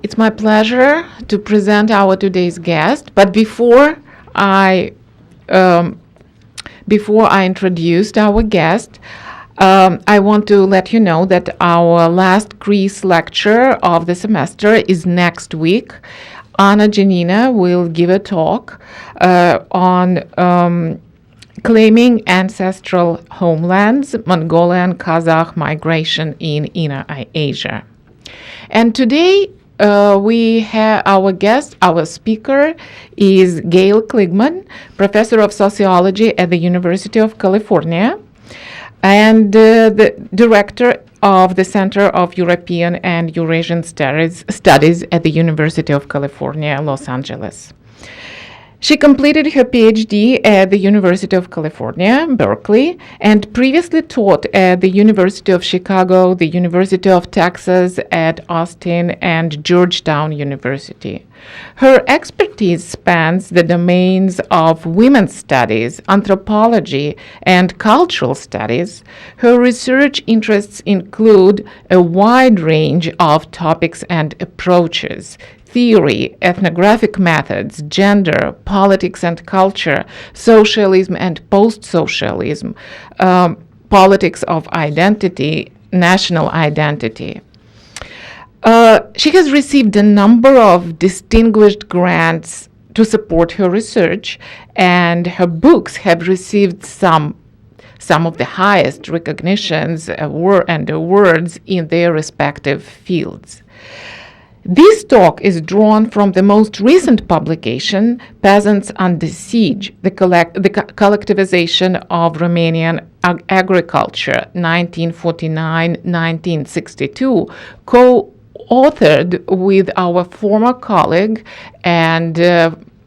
It's my pleasure to present our today's guest. But before I introduced our guest, I want to let you know that our last Greece lecture of the semester is next week. Anna Janina will give a talk on claiming ancestral homelands, Mongolian Kazakh migration in Inner Asia. And today we have our guest, our speaker is Gail Kligman, professor of sociology at the University of California and the director of the Center of European and Eurasian Studies at the University of California, Los Angeles. She completed her PhD at the University of California, Berkeley, and previously taught at the University of Chicago, the University of Texas at Austin, and Georgetown University. Her expertise spans the domains of women's studies, anthropology, and cultural studies. Her research interests include a wide range of topics and approaches: theory, ethnographic methods, gender, politics and culture, socialism and post-socialism, politics of identity, national identity. She has received a number of distinguished grants to support her research, and her books have received some of the highest recognitions and awards in their respective fields. This talk is drawn from the most recent publication, Peasants Under Siege, the Collectivization of Romanian Agriculture, 1949-1962, co-authored with our former colleague and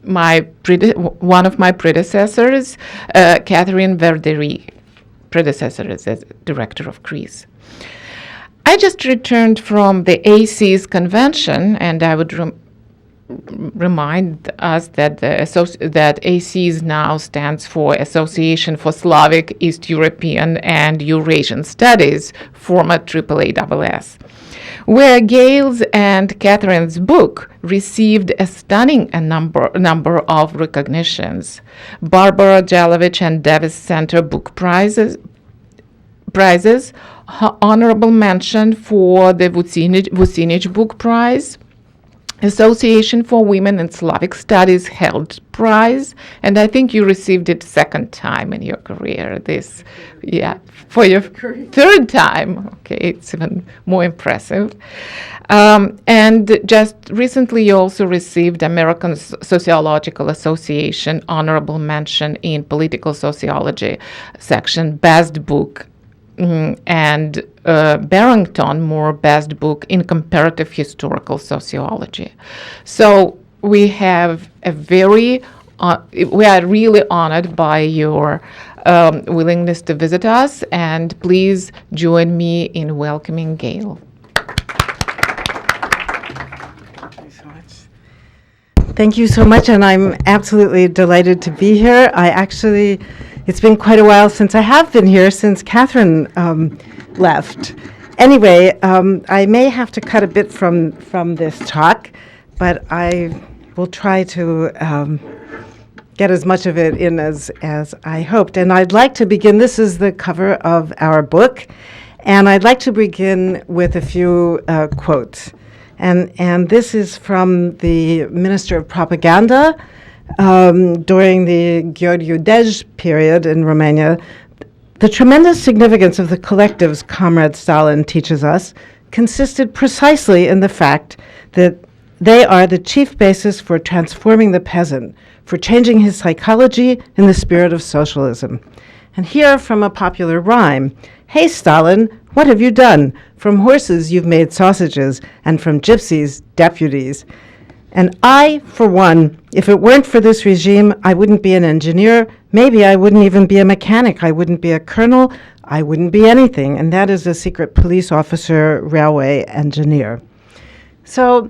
one of my predecessors, Catherine Verderi, predecessor as director of Greece. I just returned from the ACES convention, and I would remind us that that ACES now stands for Association for Slavic, East European, and Eurasian Studies, former AAASS, where Gail's and Catherine's book received a stunning number of recognitions: Barbara Jelovich and Davis Center book prizes, honorable mention for the Vucinich Book Prize, Association for Women in Slavic Studies held prize, and I think you received it second time in your career. For your third time. Okay, it's even more impressive. And just recently, you also received American Sociological Association honorable mention in political sociology section, best book. And Barrington Moore Best Book in Comparative Historical Sociology. So we have we are really honored by your willingness to visit us, and please join me in welcoming Gail. Thank you so much, and I'm absolutely delighted to be here. It's been quite a while since I have been here, since Catherine left. Anyway, I may have to cut a bit from this talk, but I will try to get as much of it in as I hoped. And I'd like to begin, this is the cover of our book, and I'd like to begin with a few quotes. And this is from the Minister of Propaganda, during the Gheorghiu-Dej period in Romania. The tremendous significance of the collectives, Comrade Stalin teaches us, consisted precisely in the fact that they are the chief basis for transforming the peasant, for changing his psychology in the spirit of socialism. And here from a popular rhyme: "Hey Stalin, what have you done? From horses you've made sausages, and from gypsies, deputies. And I, for one, if it weren't for this regime, I wouldn't be an engineer. Maybe I wouldn't even be a mechanic. I wouldn't be a colonel. I wouldn't be anything." And that is a secret police officer, railway engineer. So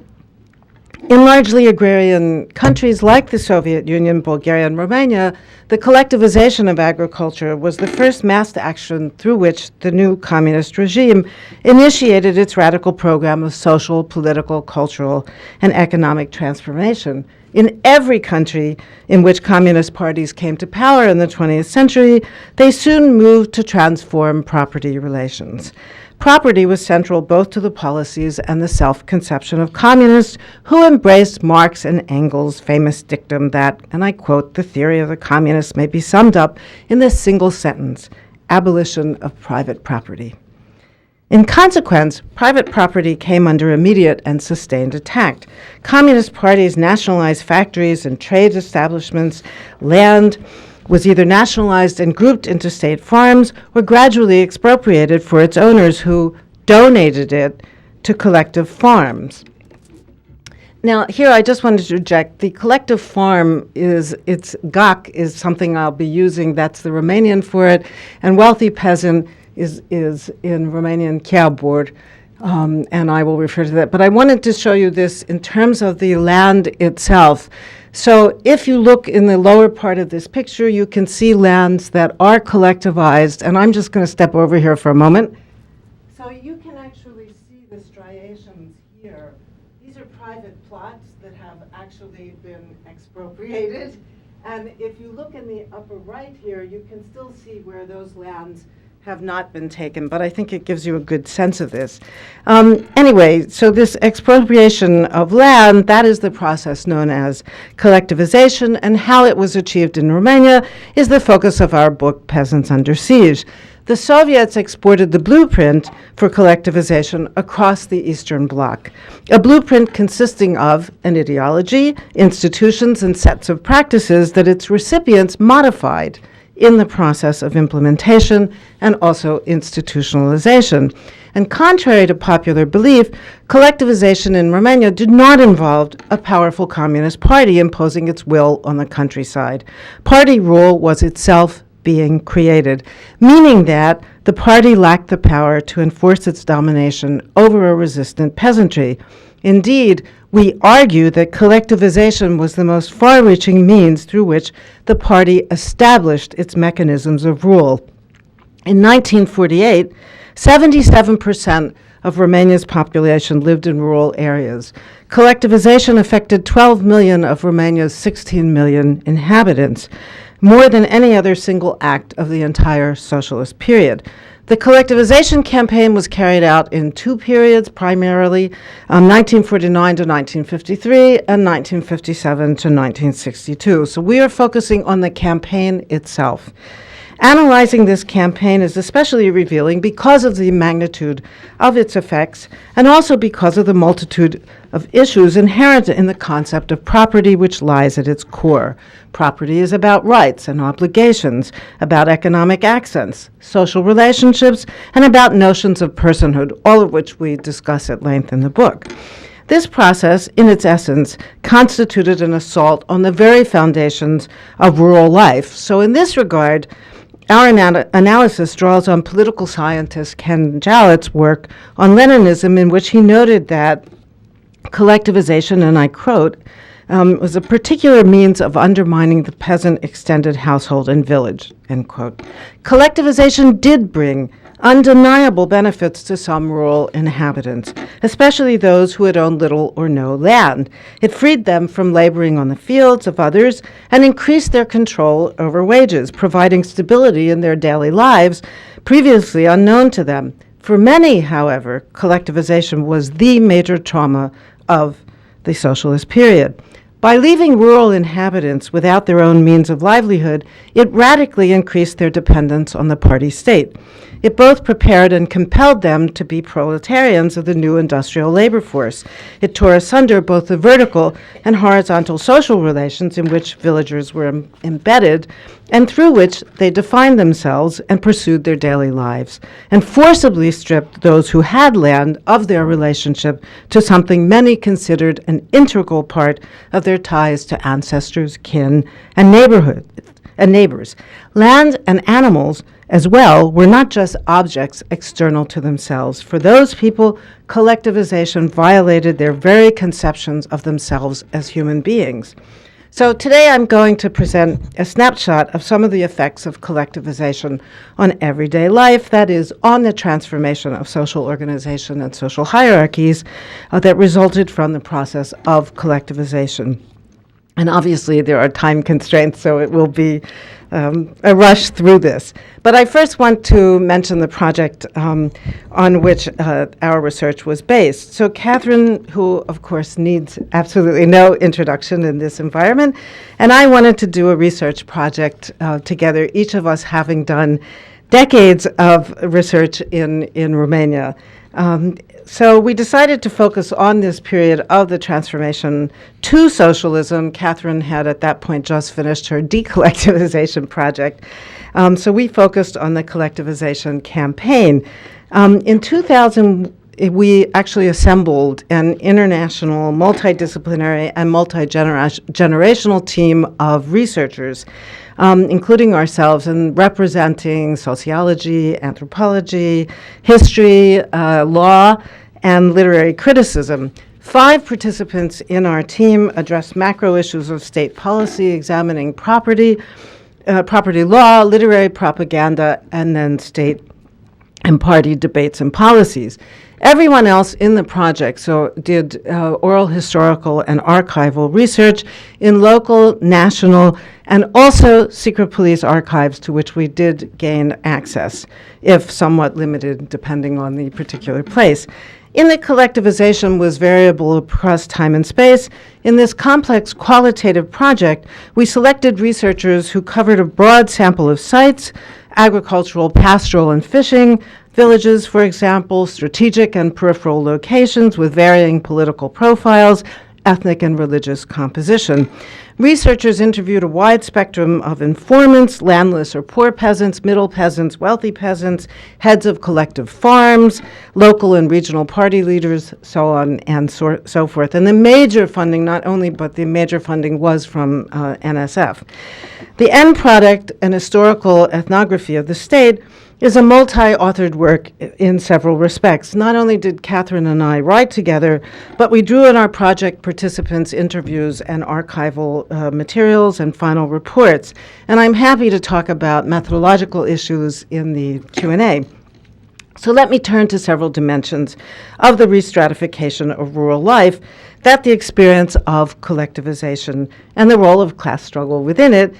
In largely agrarian countries like the Soviet Union, Bulgaria, and Romania, the collectivization of agriculture was the first mass action through which the new communist regime initiated its radical program of social, political, cultural, and economic transformation. In every country in which communist parties came to power in the 20th century, they soon moved to transform property relations. Property was central both to the policies and the self-conception of communists who embraced Marx and Engels' famous dictum that, and I quote, "the theory of the communists may be summed up in this single sentence, abolition of private property." In consequence, private property came under immediate and sustained attack. Communist parties nationalized factories and trade establishments. Land was either nationalized and grouped into state farms or gradually expropriated for its owners who donated it to collective farms. Now, here I just wanted to interject. The collective farm it's GAC is something I'll be using. That's the Romanian for it. And wealthy peasant is in Romanian chiabord, and I will refer to that. But I wanted to show you this in terms of the land itself. So if you look in the lower part of this picture, you can see lands that are collectivized, and I'm just going to step over here for a moment. So you can actually see the striations here. These are private plots that have actually been expropriated. And if you look in the upper right here, you can still see where those lands have not been taken, but I think it gives you a good sense of this. Anyway, so this expropriation of land, that is the process known as collectivization, and how it was achieved in Romania is the focus of our book, Peasants Under Siege. The Soviets exported the blueprint for collectivization across the Eastern Bloc, a blueprint consisting of an ideology, institutions, and sets of practices that its recipients modified in the process of implementation and also institutionalization. And contrary to popular belief, collectivization in Romania did not involve a powerful communist party imposing its will on the countryside. Party rule was itself being created, meaning that the party lacked the power to enforce its domination over a resistant peasantry. Indeed, we argue that collectivization was the most far-reaching means through which the party established its mechanisms of rule. In 1948, 77% of Romania's population lived in rural areas. Collectivization affected 12 million of Romania's 16 million inhabitants, more than any other single act of the entire socialist period. The collectivization campaign was carried out in two periods, primarily 1949 to 1953 and 1957 to 1962. So we are focusing on the campaign itself. Analyzing this campaign is especially revealing because of the magnitude of its effects and also because of the multitude of issues inherent in the concept of property, which lies at its core. Property is about rights and obligations, about economic access, social relationships, and about notions of personhood, all of which we discuss at length in the book. This process, in its essence, constituted an assault on the very foundations of rural life. So in this regard, our analysis draws on political scientist Ken Jallett's work on Leninism, in which he noted that collectivization, and I quote, was a particular means of undermining the peasant extended household and village, end quote. Collectivization did bring undeniable benefits to some rural inhabitants, especially those who had owned little or no land. It freed them from laboring on the fields of others and increased their control over wages, providing stability in their daily lives previously unknown to them. For many, however, collectivization was the major trauma of the socialist period. By leaving rural inhabitants without their own means of livelihood, it radically increased their dependence on the party state. It both prepared and compelled them to be proletarians of the new industrial labor force. It tore asunder both the vertical and horizontal social relations in which villagers were embedded and through which they defined themselves and pursued their daily lives, and forcibly stripped those who had land of their relationship to something many considered an integral part of their ties to ancestors, kin, and neighborhood. and neighbors. Land and animals as well were not just objects external to themselves. For those people, collectivization violated their very conceptions of themselves as human beings. So today I'm going to present a snapshot of some of the effects of collectivization on everyday life, that is, on the transformation of social organization and social hierarchies that resulted from the process of collectivization. And obviously there are time constraints, so it will be a rush through this. But I first want to mention the project on which our research was based. So Catherine, who of course needs absolutely no introduction in this environment, and I wanted to do a research project together, each of us having done decades of research in Romania. So we decided to focus on this period of the transformation to socialism. Catherine had at that point just finished her decollectivization project. So we focused on the collectivization campaign. In 2000, we actually assembled an international, multidisciplinary, and multi-generational team of researchers, including ourselves, and representing sociology, anthropology, history, law, and literary criticism. 5 participants in our team addressed macro issues of state policy, examining property law, literary propaganda, and then state and party debates and policies. Everyone else in the project did oral historical and archival research in local, national, and also secret police archives to which we did gain access, if somewhat limited depending on the particular place. In the collectivization was variable across time and space. In this complex qualitative project, we selected researchers who covered a broad sample of sites: agricultural, pastoral, and fishing, villages, for example, strategic and peripheral locations with varying political profiles, ethnic and religious composition. Researchers interviewed a wide spectrum of informants: landless or poor peasants, middle peasants, wealthy peasants, heads of collective farms, local and regional party leaders, so on and so forth. And the major funding, not only, but the major funding was from NSF. The end product, an historical ethnography of the state, is a multi-authored work in several respects. Not only did Catherine and I write together, but we drew on our project participants' interviews and archival materials and final reports. And I'm happy to talk about methodological issues in the Q&A. So let me turn to several dimensions of the restratification of rural life that the experience of collectivization and the role of class struggle within it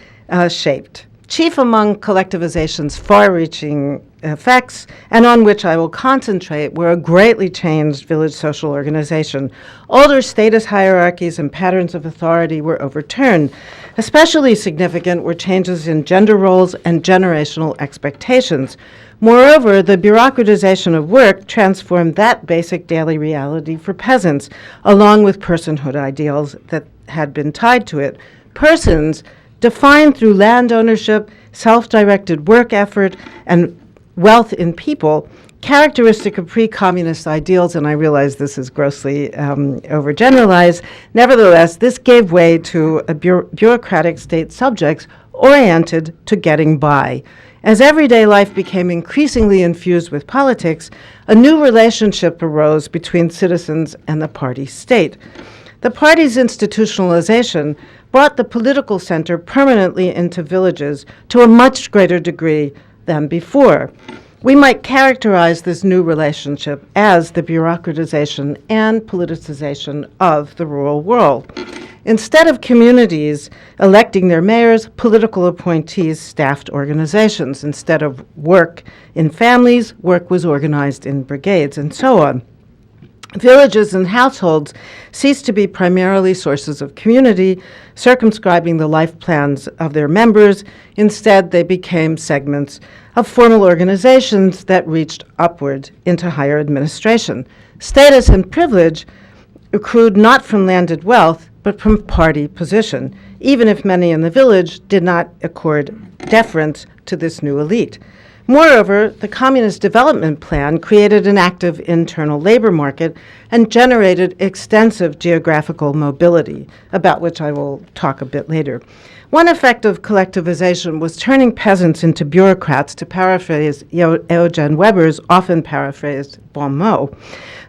shaped. Chief among collectivization's far-reaching effects, and on which I will concentrate, were a greatly changed village social organization. Older status hierarchies and patterns of authority were overturned. Especially significant were changes in gender roles and generational expectations. Moreover, the bureaucratization of work transformed that basic daily reality for peasants, along with personhood ideals that had been tied to it. Persons defined through land ownership, self-directed work effort, and wealth in people, characteristic of pre-communist ideals, and I realize this is grossly overgeneralized. Nevertheless, this gave way to a bureaucratic state subjects oriented to getting by. As everyday life became increasingly infused with politics, a new relationship arose between citizens and the party state. The party's institutionalization brought the political center permanently into villages to a much greater degree than before. We might characterize this new relationship as the bureaucratization and politicization of the rural world. Instead of communities electing their mayors, political appointees staffed organizations. Instead of work in families, work was organized in brigades, and so on. Villages and households ceased to be primarily sources of community, circumscribing the life plans of their members. Instead, they became segments of formal organizations that reached upward into higher administration. Status and privilege accrued not from landed wealth, but from party position, even if many in the village did not accord deference to this new elite. Moreover, the Communist Development Plan created an active internal labor market and generated extensive geographical mobility, about which I will talk a bit later. One effect of collectivization was turning peasants into bureaucrats, to paraphrase Eugen Weber's often paraphrased bon mot.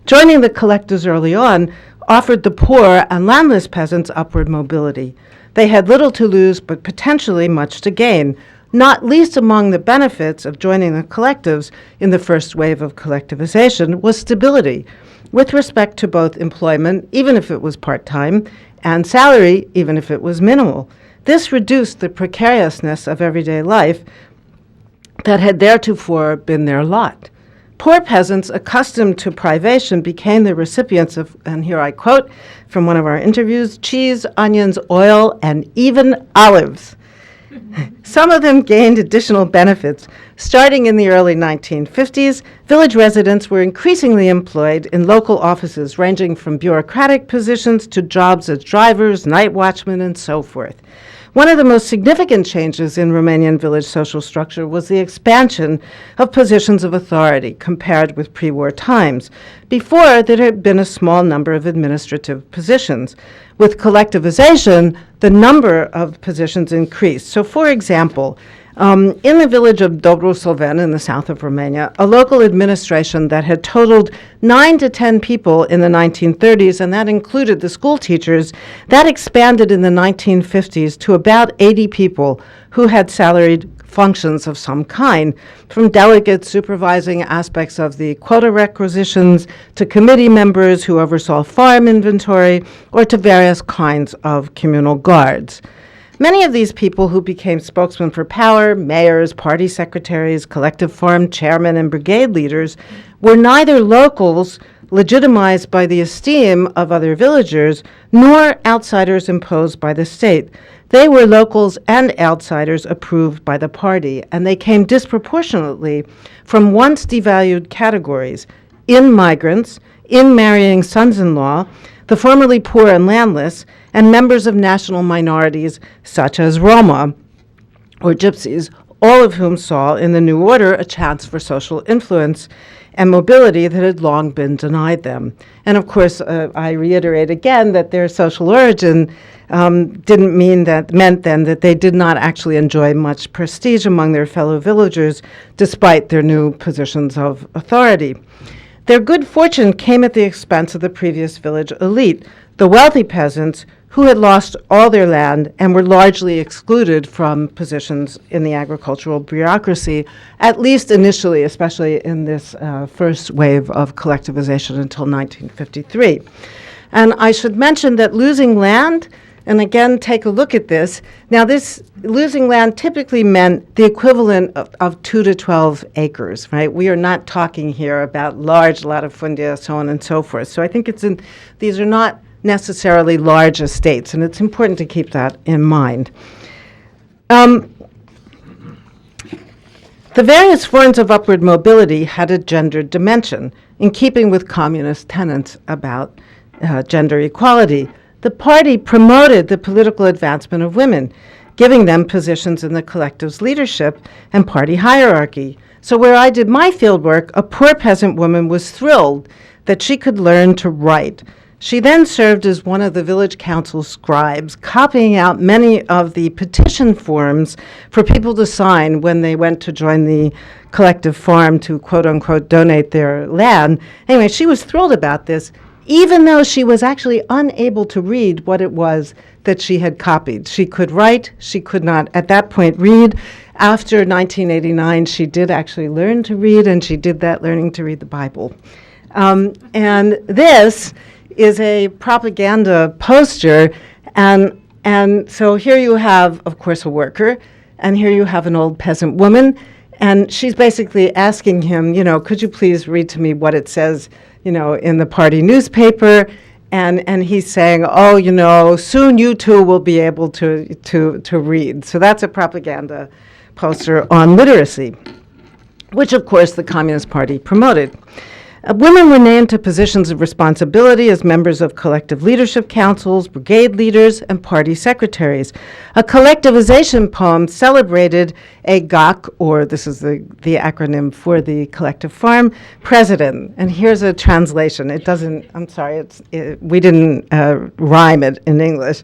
Joining the collectors early on offered the poor and landless peasants upward mobility. They had little to lose, but potentially much to gain, not least among the benefits of joining the collectives in the first wave of collectivization was stability, with respect to both employment, even if it was part-time, and salary, even if it was minimal. This reduced the precariousness of everyday life that had theretofore been their lot. Poor peasants accustomed to privation became the recipients of, and here I quote from one of our interviews, cheese, onions, oil, and even olives. Some of them gained additional benefits. Starting in the early 1950s, village residents were increasingly employed in local offices ranging from bureaucratic positions to jobs as drivers, night watchmen, and so forth. One of the most significant changes in Romanian village social structure was the expansion of positions of authority compared with pre-war times. Before, there had been a small number of administrative positions. With collectivization, the number of positions increased. So, for example, in the village of Dobrosolven in the south of Romania, a local administration that had totaled 9 to 10 people in the 1930s, and that included the school teachers, that expanded in the 1950s to about 80 people who had salaried functions of some kind, from delegates supervising aspects of the quota requisitions to committee members who oversaw farm inventory, or to various kinds of communal guards. Many of these people who became spokesmen for power, mayors, party secretaries, collective farm chairmen, and brigade leaders, were neither locals legitimized by the esteem of other villagers, nor outsiders imposed by the state. They were locals and outsiders approved by the party, and they came disproportionately from once devalued categories: in migrants, in marrying sons-in-law, the formerly poor and landless, and members of national minorities such as Roma or Gypsies, all of whom saw in the new order a chance for social influence and mobility that had long been denied them. And of course, I reiterate again that their social origin meant then that they did not actually enjoy much prestige among their fellow villagers, despite their new positions of authority. Their good fortune came at the expense of the previous village elite, the wealthy peasants who had lost all their land and were largely excluded from positions in the agricultural bureaucracy, at least initially, especially in this first wave of collectivization until 1953. And I should mention that losing land, and again, take a look at this. Now, this losing land typically meant the equivalent of 2 to 12 acres, right? We are not talking here about large latifundia, so on and so forth. So I think these are not necessarily large estates, and it's important to keep that in mind. The various forms of upward mobility had a gendered dimension, in keeping with communist tenets about gender equality. The party promoted the political advancement of women, giving them positions in the collective's leadership and party hierarchy. So where I did my fieldwork, a poor peasant woman was thrilled that she could learn to write. She then served as one of the village council scribes, copying out many of the petition forms for people to sign when they went to join the collective farm to, quote unquote, donate their land. Anyway, she was thrilled about this, even though she was actually unable to read what it was that she had copied. She could write, she could not at that point read. After 1989, she did actually learn to read, and she did that learning to read the Bible. And this is a propaganda poster, and so here you have, of course, a worker, and here you have an old peasant woman, and she's basically asking him, could you please read to me what it says, in the party newspaper, and he's saying, soon you too will be able to read. So that's a propaganda poster on literacy, which of course the Communist Party promoted. Women were named to positions of responsibility as members of collective leadership councils, brigade leaders, and party secretaries. A collectivization poem celebrated a GAC, or this is the acronym for the collective farm, president. And here's a translation. It doesn't, I'm sorry, we didn't rhyme it in English.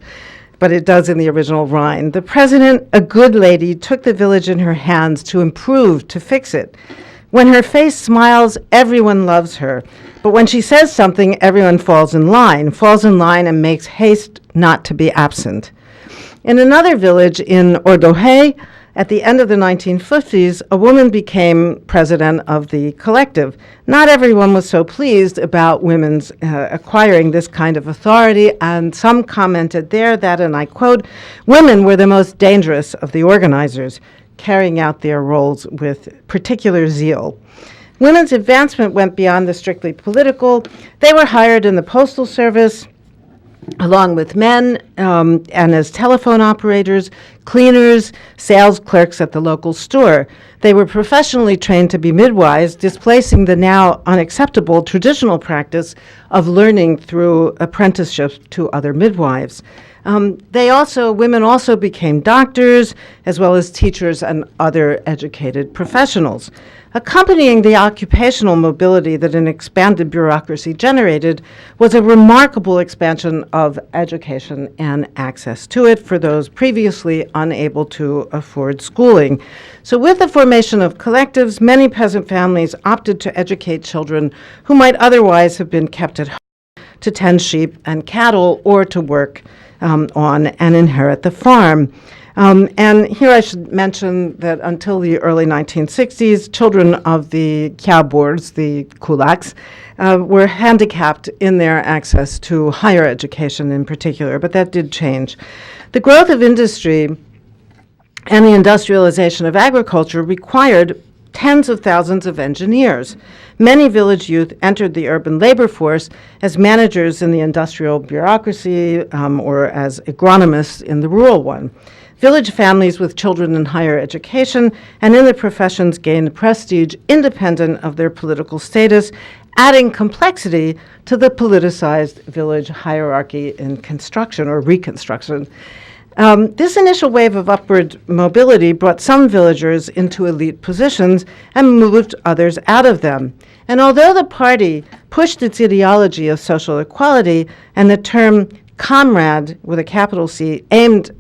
but it does in the original Rhine. The president, a good lady, took the village in her hands to improve, to fix it. When her face smiles, everyone loves her. But when she says something, everyone falls in line and makes haste not to be absent. In another village in Ordohe, at the end of the 1950s, a woman became president of the collective. Not everyone was so pleased about women's acquiring this kind of authority, and some commented there that, and I quote, "Women were the most dangerous of the organizers, carrying out their roles with particular zeal." Women's advancement went beyond the strictly political. They were hired in the postal service, along with men, and as telephone operators, cleaners, sales clerks at the local store. They were professionally trained to be midwives, displacing the now unacceptable traditional practice of learning through apprenticeships to other midwives. Women also became doctors, as well as teachers and other educated professionals. Accompanying the occupational mobility that an expanded bureaucracy generated was a remarkable expansion of education and access to it for those previously unable to afford schooling. So with the formation of collectives, many peasant families opted to educate children who might otherwise have been kept at home to tend sheep and cattle or to work on and inherit the farm. And here I should mention that until the early 1960s, children of the Kjabors, the kulaks, were handicapped in their access to higher education in particular, but that did change. The growth of industry and the industrialization of agriculture required tens of thousands of engineers. Many village youth entered the urban labor force as managers in the industrial bureaucracy or as agronomists in the rural one. Village families with children in higher education and in the professions gained prestige independent of their political status, adding complexity to the politicized village hierarchy in construction or reconstruction. This initial wave of upward mobility brought some villagers into elite positions and moved others out of them. And although the party pushed its ideology of social equality and the term comrade with a capital C aimed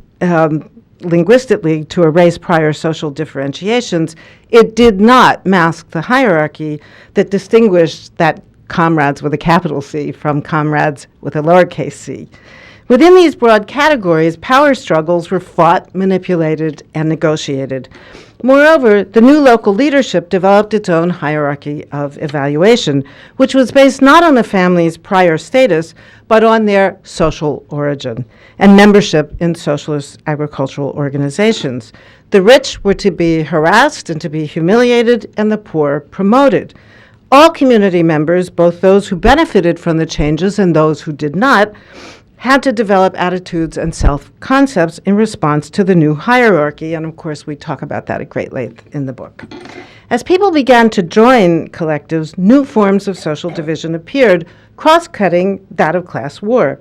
linguistically to erase prior social differentiations, it did not mask the hierarchy that distinguished that comrades with a capital C from comrades with a lowercase c. Within these broad categories, power struggles were fought, manipulated, and negotiated. Moreover, the new local leadership developed its own hierarchy of evaluation, which was based not on the family's prior status, but on their social origin and membership in socialist agricultural organizations. The rich were to be harassed and to be humiliated, and the poor promoted. All community members, both those who benefited from the changes and those who did not, had to develop attitudes and self-concepts in response to the new hierarchy, and of course we talk about that at great length in the book. As people began to join collectives, new forms of social division appeared, cross-cutting that of class war.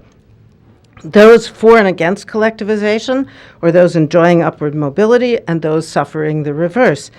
Those for and against collectivization, or those enjoying upward mobility, and those suffering the reverse.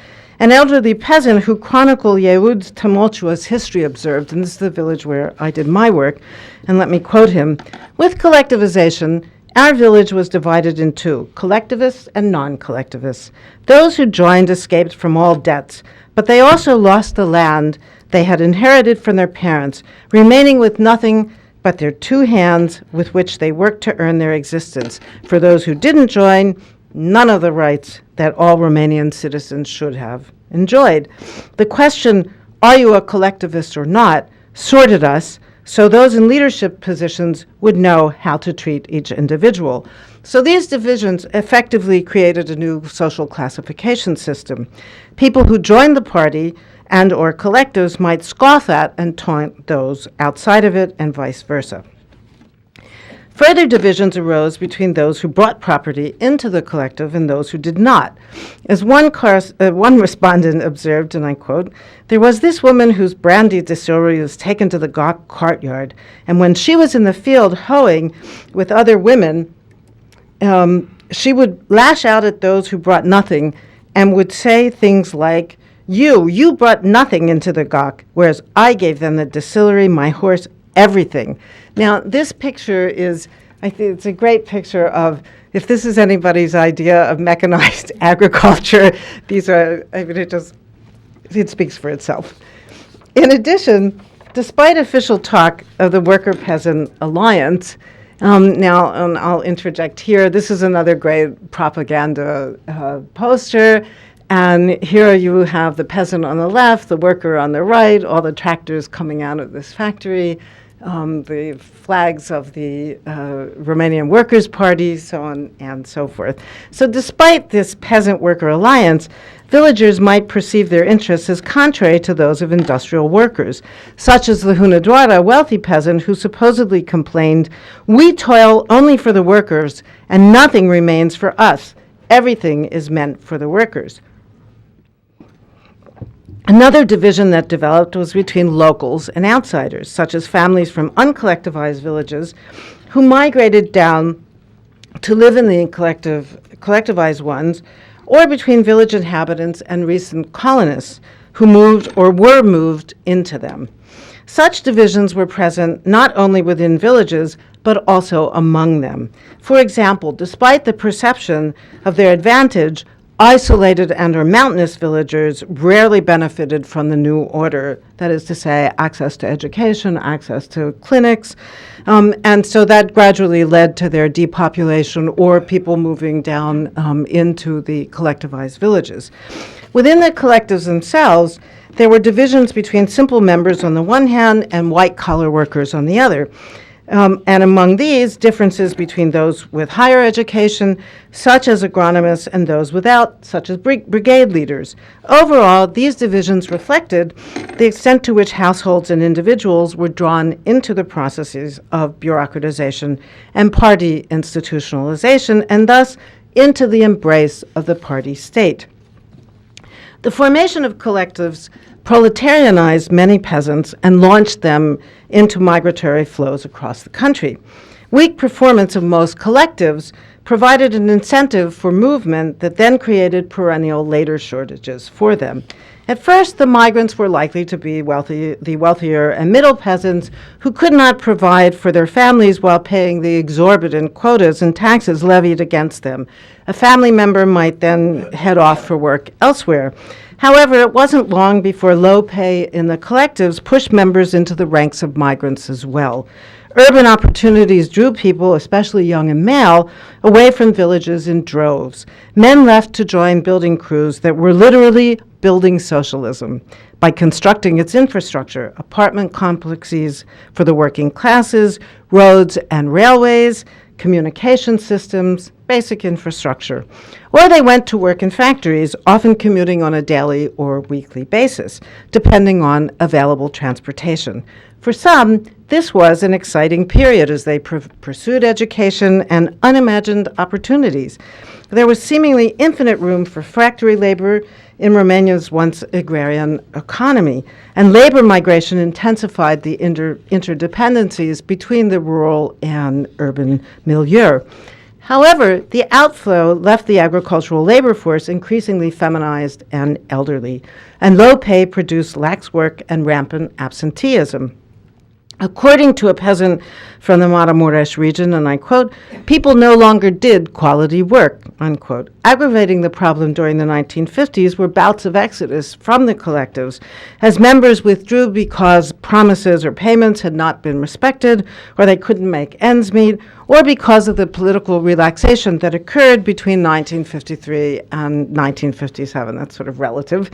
An elderly peasant who chronicled Yehud's tumultuous history observed, and this is the village where I did my work, and let me quote him, "With collectivization, our village was divided in two, collectivists and non-collectivists. Those who joined escaped from all debts, but they also lost the land they had inherited from their parents, remaining with nothing but their two hands with which they worked to earn their existence. For those who didn't join, none of the rights that all Romanian citizens should have enjoyed. The question, are you a collectivist or not, sorted us so those in leadership positions would know how to treat each individual." So these divisions effectively created a new social classification system. People who joined the party and or collectives might scoff at and taunt those outside of it, and vice versa. Further divisions arose between those who brought property into the collective and those who did not. As one respondent observed, and I quote, "There was this woman whose brandy distillery was taken to the courtyard, and when she was in the field hoeing with other women, she would lash out at those who brought nothing and would say things like, 'You brought nothing into the gok, whereas I gave them the distillery, my horse, everything.'" Now, this picture is I think it's a great picture of, if this is anybody's idea of mechanized agriculture, these are, I mean, it speaks for itself. In addition, despite official talk of the Worker-Peasant Alliance, I'll interject here, this is another great propaganda poster, and here you have the peasant on the left, the worker on the right, all the tractors coming out of this factory, the flags of the Romanian Workers' Party, so on and so forth. So despite this peasant-worker alliance, villagers might perceive their interests as contrary to those of industrial workers, such as the Hunedoara wealthy peasant who supposedly complained, "We toil only for the workers, and nothing remains for us. Everything is meant for the workers." Another division that developed was between locals and outsiders, such as families from uncollectivized villages who migrated down to live in the collectivized ones, or between village inhabitants and recent colonists who moved or were moved into them. Such divisions were present not only within villages, but also among them. For example, despite the perception of their advantage, isolated and or mountainous villagers rarely benefited from the new order, that is to say, access to education, access to clinics, and so that gradually led to their depopulation or people moving down into the collectivized villages. Within the collectives themselves, there were divisions between simple members on the one hand and white-collar workers on the other. And among these, differences between those with higher education, such as agronomists, and those without, such as brigade leaders. Overall, these divisions reflected the extent to which households and individuals were drawn into the processes of bureaucratization and party institutionalization, and thus into the embrace of the party state. The formation of collectives proletarianized many peasants and launched them into migratory flows across the country. Weak performance of most collectives provided an incentive for movement that then created perennial labor shortages for them. At first, the migrants were likely to be the wealthier and middle peasants who could not provide for their families while paying the exorbitant quotas and taxes levied against them. A family member might then head off for work elsewhere. However, it wasn't long before low pay in the collectives pushed members into the ranks of migrants as well. Urban opportunities drew people, especially young and male, away from villages in droves. Men left to join building crews that were literally building socialism by constructing its infrastructure, apartment complexes for the working classes, roads and railways, communication systems, basic infrastructure. Or they went to work in factories, often commuting on a daily or weekly basis, depending on available transportation. For some, this was an exciting period as they pursued education and unimagined opportunities. There was seemingly infinite room for factory labor in Romania's once agrarian economy, and labor migration intensified the interdependencies between the rural and urban milieu. However, the outflow left the agricultural labor force increasingly feminized and elderly, and low pay produced lax work and rampant absenteeism. According to a peasant from the Maramureș region, and I quote, "People no longer did quality work," unquote. Aggravating the problem during the 1950s were bouts of exodus from the collectives, as members withdrew because promises or payments had not been respected, or they couldn't make ends meet, or because of the political relaxation that occurred between 1953 and 1957. That's sort of relative,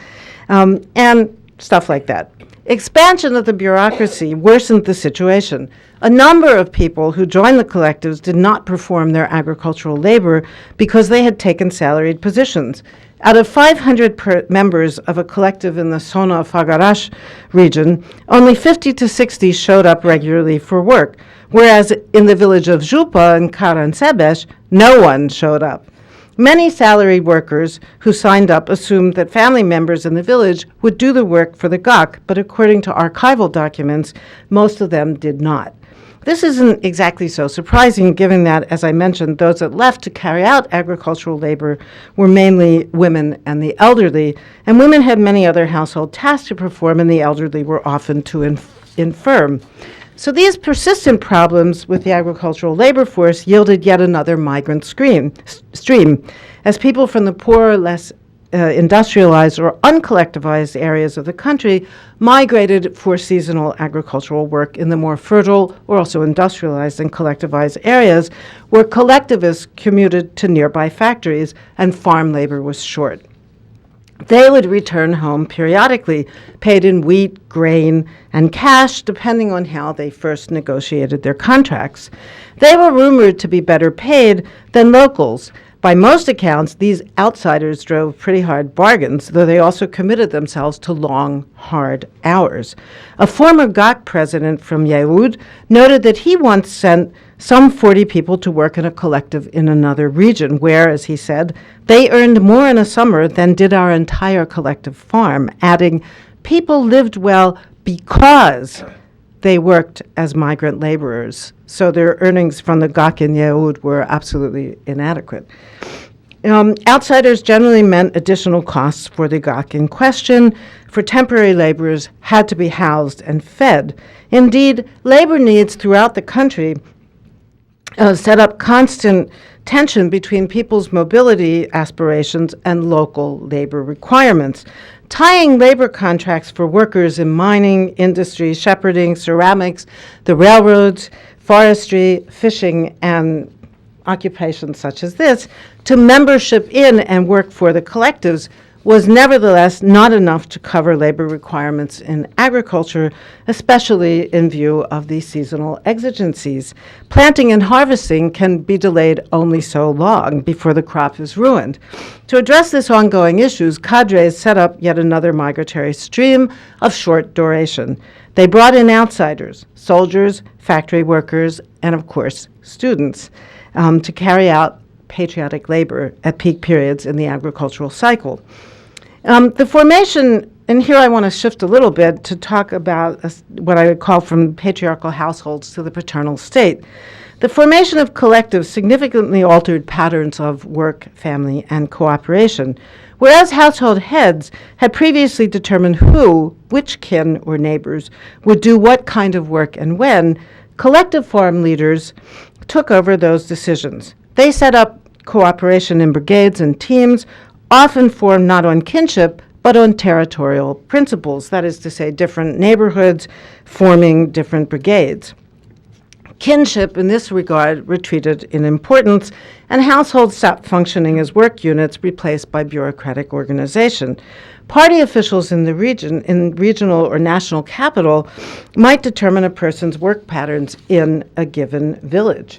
and stuff like that. Expansion of the bureaucracy worsened the situation. A number of people who joined the collectives did not perform their agricultural labor because they had taken salaried positions. Out of 500 members of a collective in the Sona-Fagaraș region, only 50 to 60 showed up regularly for work, whereas in the village of Jupa and Caransebeș, no one showed up. Many salaried workers who signed up assumed that family members in the village would do the work for the GOC, but according to archival documents, most of them did not. This isn't exactly so surprising, given that, as I mentioned, those that left to carry out agricultural labor were mainly women and the elderly, and women had many other household tasks to perform, and the elderly were often too infirm. So these persistent problems with the agricultural labor force yielded yet another migrant stream, as people from the poorer, less industrialized or uncollectivized areas of the country migrated for seasonal agricultural work in the more fertile or also industrialized and collectivized areas where collectivists commuted to nearby factories and farm labor was short. They would return home periodically, paid in wheat, grain, and cash, depending on how they first negotiated their contracts. They were rumored to be better paid than locals. By most accounts, these outsiders drove pretty hard bargains, though they also committed themselves to long, hard hours. A former GAC president from Yeoud noted that he once sent some 40 people to work in a collective in another region where, as he said, they earned more in a summer than did our entire collective farm, adding, people lived well because they worked as migrant laborers. So their earnings from the GAC in Yeoud were absolutely inadequate. Outsiders generally meant additional costs for the GAC in question, for temporary laborers had to be housed and fed. Indeed, labor needs throughout the country set up constant tension between people's mobility aspirations and local labor requirements. Tying labor contracts for workers in mining, industry, shepherding, ceramics, the railroads, forestry, fishing, and occupations such as this to membership in and work for the collectives was nevertheless not enough to cover labor requirements in agriculture, especially in view of the seasonal exigencies. Planting and harvesting can be delayed only so long before the crop is ruined. To address this ongoing issues, cadres set up yet another migratory stream of short duration. They brought in outsiders, soldiers, factory workers, and of course, students, to carry out patriotic labor at peak periods in the agricultural cycle. The formation, and here I want to shift a little bit to talk about what I would call from patriarchal households to the paternal state. The formation of collectives significantly altered patterns of work, family, and cooperation. Whereas household heads had previously determined who, which kin or neighbors, would do what kind of work and when, collective farm leaders took over those decisions. They set up cooperation in brigades and teams, often formed not on kinship, but on territorial principles, that is to say, different neighborhoods forming different brigades. Kinship, in this regard, retreated in importance, and households stopped functioning as work units replaced by bureaucratic organization. Party officials in the region, in regional or national capital, might determine a person's work patterns in a given village.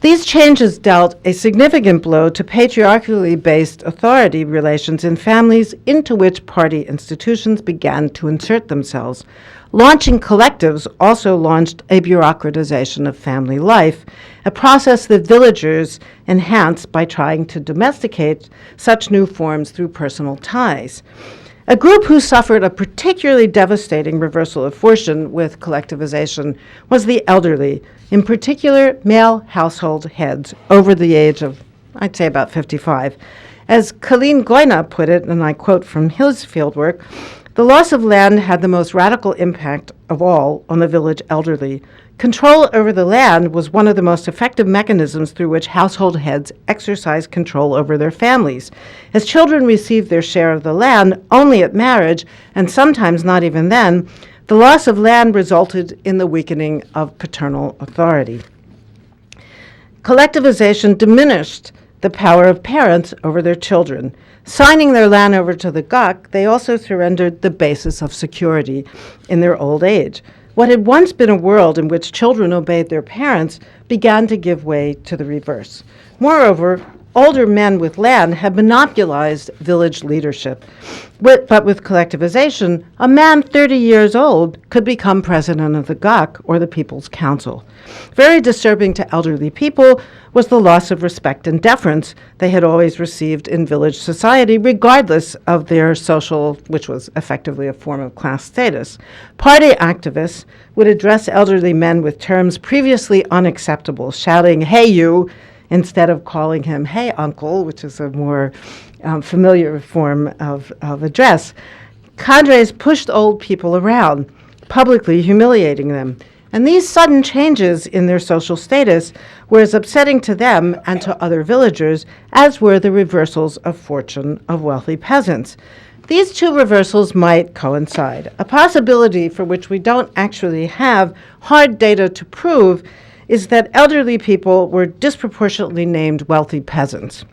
These changes dealt a significant blow to patriarchally based authority relations in families into which party institutions began to insert themselves. Launching collectives also launched a bureaucratization of family life, a process that villagers enhanced by trying to domesticate such new forms through personal ties. A group who suffered a particularly devastating reversal of fortune with collectivization was the elderly, in particular male household heads over the age of, I'd say, about 55. As Colleen Goyna put it, and I quote from his fieldwork, the loss of land had the most radical impact of all on the village elderly. Control over the land was one of the most effective mechanisms through which household heads exercised control over their families. As children received their share of the land only at marriage, and sometimes not even then, the loss of land resulted in the weakening of paternal authority. Collectivization diminished the power of parents over their children. Signing their land over to the GAC, they also surrendered the basis of security in their old age. What had once been a world in which children obeyed their parents began to give way to the reverse. Moreover, older men with land had monopolized village leadership. But with collectivization, a man 30 years old could become president of the GAC or the People's Council. Very disturbing to elderly people was the loss of respect and deference they had always received in village society, regardless of their social, which was effectively a form of class status. Party activists would address elderly men with terms previously unacceptable, shouting, "Hey, you," instead of calling him, "Hey, uncle," which is a more familiar form of address. Cadres pushed old people around, publicly humiliating them. And these sudden changes in their social status were as upsetting to them and to other villagers as were the reversals of fortune of wealthy peasants. These two reversals might coincide. A possibility for which we don't actually have hard data to prove is that elderly people were disproportionately named wealthy peasants.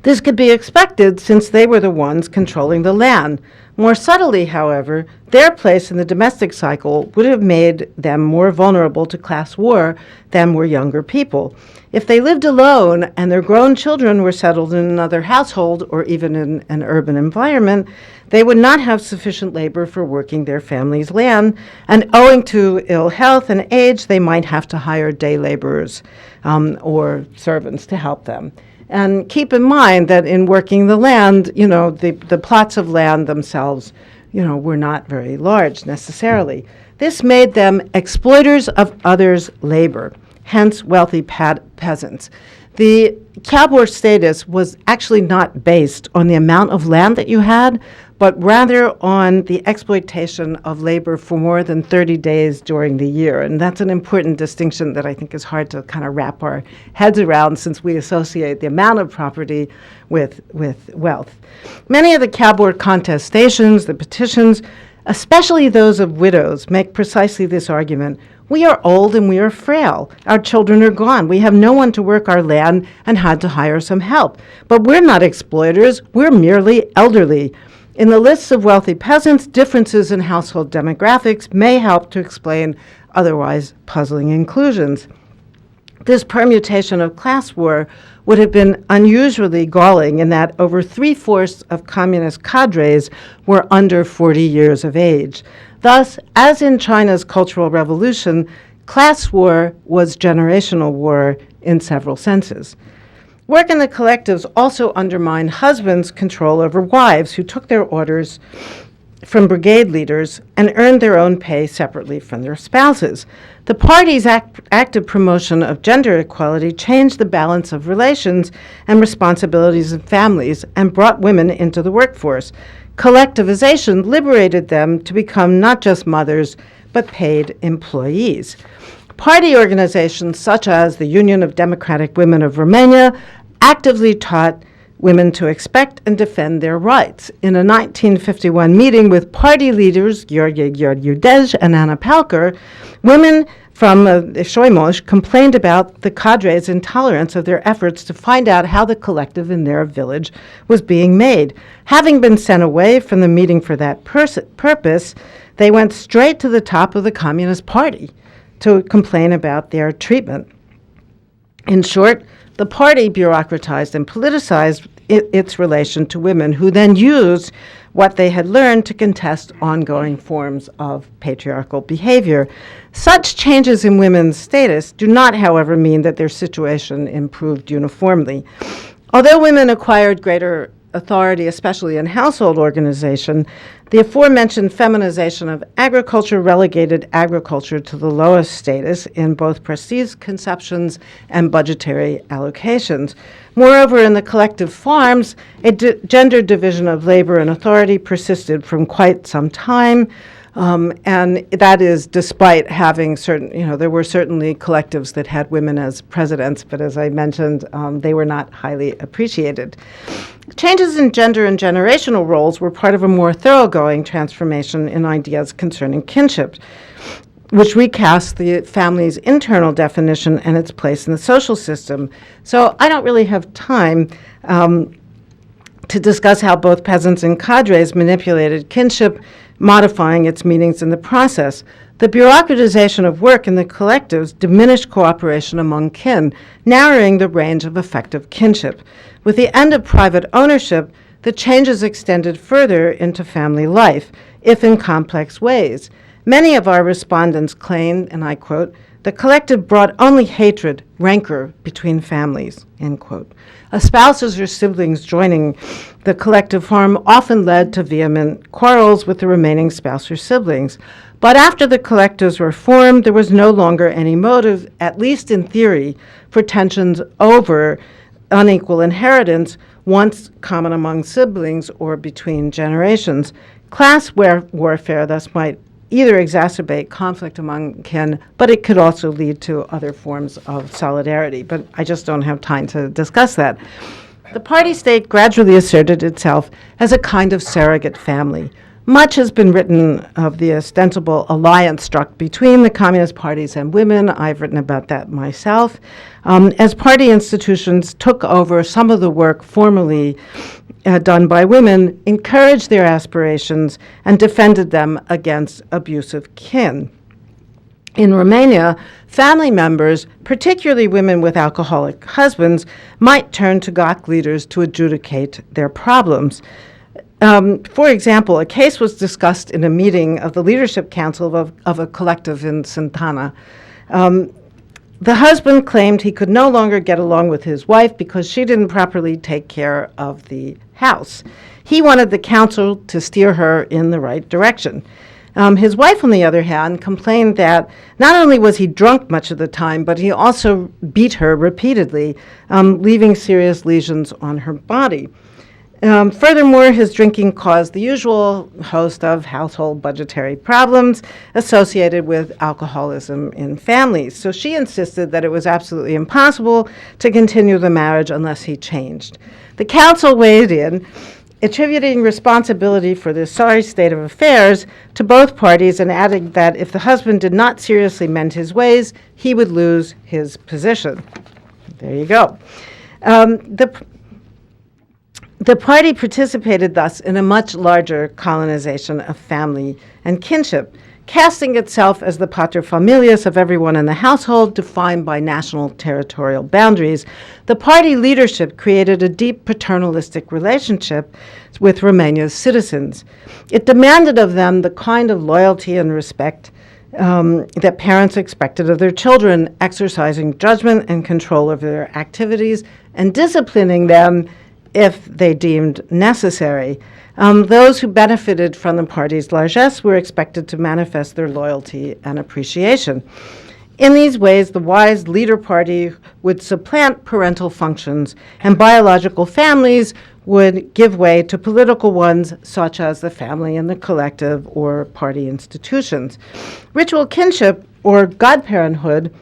This could be expected since they were the ones controlling the land. More subtly, however, their place in the domestic cycle would have made them more vulnerable to class war than were younger people. If they lived alone and their grown children were settled in another household or even in an urban environment, they would not have sufficient labor for working their family's land, and owing to ill health and age, they might have to hire day laborers or servants to help them. And keep in mind that in working the land, the plots of land themselves, were not very large necessarily. This made them exploiters of others' labor, hence wealthy peasants. The Kabur status was actually not based on the amount of land that you had, but rather on the exploitation of labor for more than 30 days during the year. And that's an important distinction that I think is hard to kind of wrap our heads around since we associate the amount of property with wealth. Many of the Kabur contestations, the petitions, especially those of widows, make precisely this argument. We are old and we are frail. Our children are gone. We have no one to work our land and had to hire some help. But we're not exploiters. We're merely elderly. In the lists of wealthy peasants, differences in household demographics may help to explain otherwise puzzling inclusions. This permutation of class war would have been unusually galling in that over 3/4 of communist cadres were under 40 years of age. Thus, as in China's Cultural Revolution, class war was generational war in several senses. Work in the collectives also undermined husbands' control over wives who took their orders from brigade leaders and earned their own pay separately from their spouses. The party's active promotion of gender equality changed the balance of relations and responsibilities in families and brought women into the workforce. Collectivization liberated them to become not just mothers, but paid employees. Party organizations such as the Union of Democratic Women of Romania actively taught women to expect and defend their rights. In a 1951 meeting with party leaders Gheorghe Gheorghiu-Dej and Anna Palker, women from Soimoș complained about the cadres' intolerance of their efforts to find out how the collective in their village was being made. Having been sent away from the meeting for that purpose, they went straight to the top of the Communist Party to complain about their treatment. In short, the party bureaucratized and politicized its relation to women, who then used what they had learned to contest ongoing forms of patriarchal behavior. Such changes in women's status do not, however, mean that their situation improved uniformly. Although women acquired greater authority, especially in household organization, the aforementioned feminization of agriculture relegated agriculture to the lowest status in both prestige conceptions and budgetary allocations. Moreover, in the collective farms, a gender division of labor and authority persisted from quite some time. And that is despite having there were certainly collectives that had women as presidents, but as I mentioned, they were not highly appreciated. Changes in gender and generational roles were part of a more thoroughgoing transformation in ideas concerning kinship, which recast the family's internal definition and its place in the social system. So I don't really have time to discuss how both peasants and cadres manipulated kinship, modifying its meanings in the process. The bureaucratization of work in the collectives diminished cooperation among kin, narrowing the range of effective kinship. With the end of private ownership, the changes extended further into family life, if in complex ways. Many of our respondents claimed, and I quote, "The collective brought only hatred, rancor between families," end quote. Spouses or siblings joining the collective farm often led to vehement quarrels with the remaining spouse or siblings. But after the collectives were formed, there was no longer any motive, at least in theory, for tensions over unequal inheritance, once common among siblings or between generations. Class warfare thus might either exacerbate conflict among kin, but it could also lead to other forms of solidarity. But I just don't have time to discuss that. The party state gradually asserted itself as a kind of surrogate family. Much has been written of the ostensible alliance struck between the communist parties and women. I've written about that myself. As party institutions took over some of the work formerly done by women, encouraged their aspirations, and defended them against abusive kin. In Romania, family members, particularly women with alcoholic husbands, might turn to GOC leaders to adjudicate their problems. For example, a case was discussed in a meeting of the Leadership Council of a collective in Santana. The husband claimed he could no longer get along with his wife because she didn't properly take care of the house. He wanted the council to steer her in the right direction. His wife, on the other hand, complained that not only was he drunk much of the time, but he also beat her repeatedly, leaving serious lesions on her body. Furthermore, his drinking caused the usual host of household budgetary problems associated with alcoholism in families. So she insisted that it was absolutely impossible to continue the marriage unless he changed. The council weighed in, attributing responsibility for this sorry state of affairs to both parties and adding that if the husband did not seriously mend his ways, he would lose his position. There you go. The party participated thus in a much larger colonization of family and kinship, casting itself as the paterfamilias of everyone in the household defined by national territorial boundaries. The party leadership created a deep paternalistic relationship with Romania's citizens. It demanded of them the kind of loyalty and respect that parents expected of their children, exercising judgment and control over their activities and disciplining them if they deemed necessary. Those who benefited from the party's largesse were expected to manifest their loyalty and appreciation. In these ways, the wise leader party would supplant parental functions, and biological families would give way to political ones, such as the family and the collective or party institutions. Ritual kinship, or godparenthood,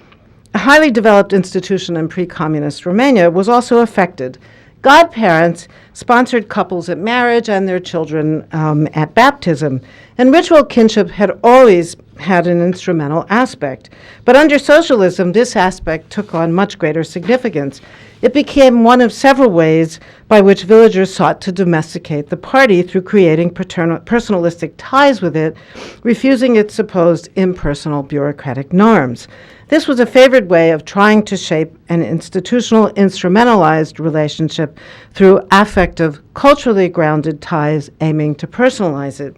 a highly developed institution in pre-communist Romania, was also affected. Godparents sponsored couples at marriage and their children at baptism, and ritual kinship had always had an instrumental aspect. But under socialism, this aspect took on much greater significance. It became one of several ways by which villagers sought to domesticate the party through creating personalistic ties with it, refusing its supposed impersonal bureaucratic norms. This was a favored way of trying to shape an institutional, instrumentalized relationship through affective, culturally grounded ties aiming to personalize it.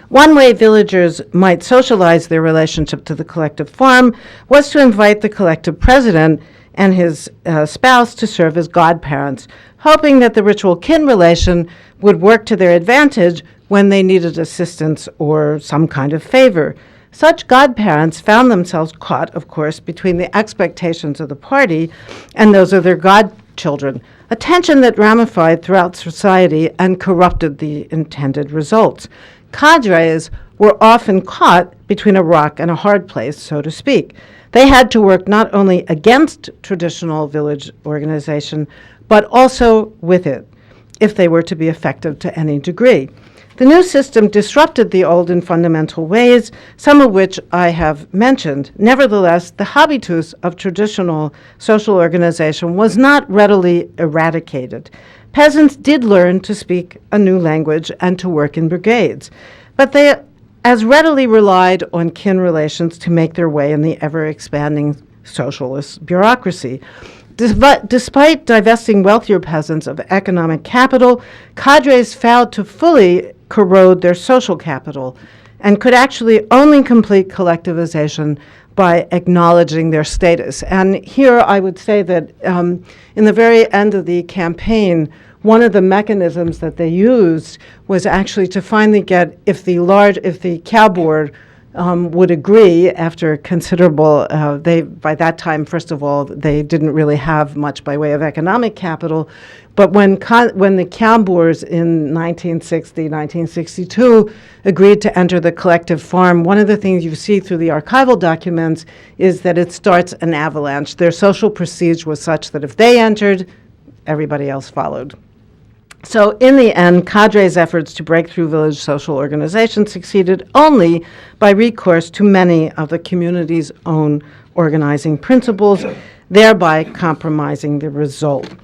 One way villagers might socialize their relationship to the collective farm was to invite the collective president and his spouse to serve as godparents, hoping that the ritual kin relation would work to their advantage when they needed assistance or some kind of favor. Such godparents found themselves caught, of course, between the expectations of the party and those of their godchildren, a tension that ramified throughout society and corrupted the intended results. Cadres were often caught between a rock and a hard place, so to speak. They had to work not only against traditional village organization, but also with it, if they were to be effective to any degree. The new system disrupted the old in fundamental ways, some of which I have mentioned. Nevertheless, the habitus of traditional social organization was not readily eradicated. Peasants did learn to speak a new language and to work in brigades, but they as readily relied on kin relations to make their way in the ever-expanding socialist bureaucracy. Despite divesting wealthier peasants of economic capital, cadres failed to fully corrode their social capital and could actually only complete collectivization by acknowledging their status. And here I would say that in the very end of the campaign, one of the mechanisms that they used was actually to finally get, if the cow board would agree after considerable, by that time, first of all, they didn't really have much by way of economic capital. But when the Kamburs in 1960, 1962 agreed to enter the collective farm, one of the things you see through the archival documents is that it starts an avalanche. Their social prestige was such that if they entered, everybody else followed. So in the end, cadres' efforts to break through village social organization succeeded only by recourse to many of the community's own organizing principles, thereby compromising the result.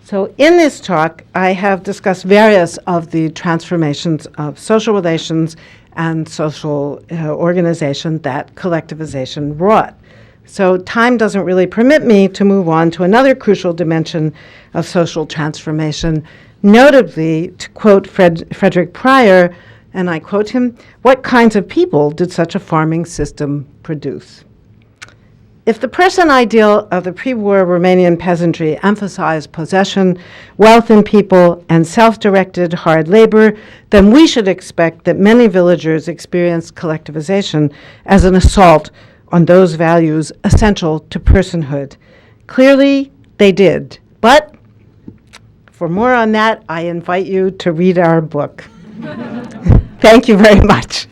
So in this talk, I have discussed various of the transformations of social relations and social organization that collectivization wrought. So time doesn't really permit me to move on to another crucial dimension of social transformation, notably, to quote Frederick Pryor, and I quote him, "What kinds of people did such a farming system produce?" If the person ideal of the pre-war Romanian peasantry emphasized possession, wealth in people, and self-directed hard labor, then we should expect that many villagers experienced collectivization as an assault on those values essential to personhood. Clearly, they did. But for more on that, I invite you to read our book. Thank you very much.